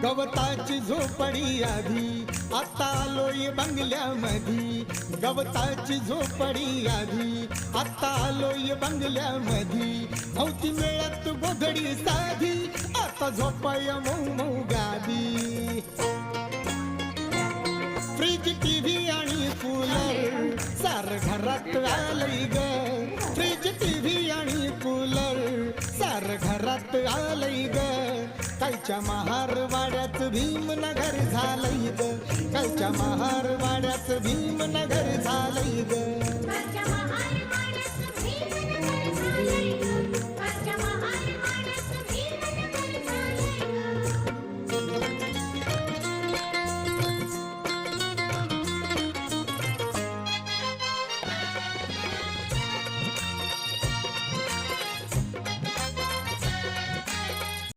गवताची झोपडी आधी, आता आलोय बंगल्यामधी. गवताची झोपडी आधी, आता आलोय बंगल्यामधी. नव्हती मिळत गोधडी साधी, आता झोपाय मऊ मऊ गादी. फ्रीज, टीव्ही आणि कूलर सार घरात आलंय ग. फ्रीज, टीव्ही आणि कूलर सार घरात आलंय ग. कालच्या महारवाड्यात भीमनगर झालंय ग. कालच्या महारवाड्यात भीमनगर झालंय ग. कालच्या महारवाड्यात भीमनगर झालंय ग.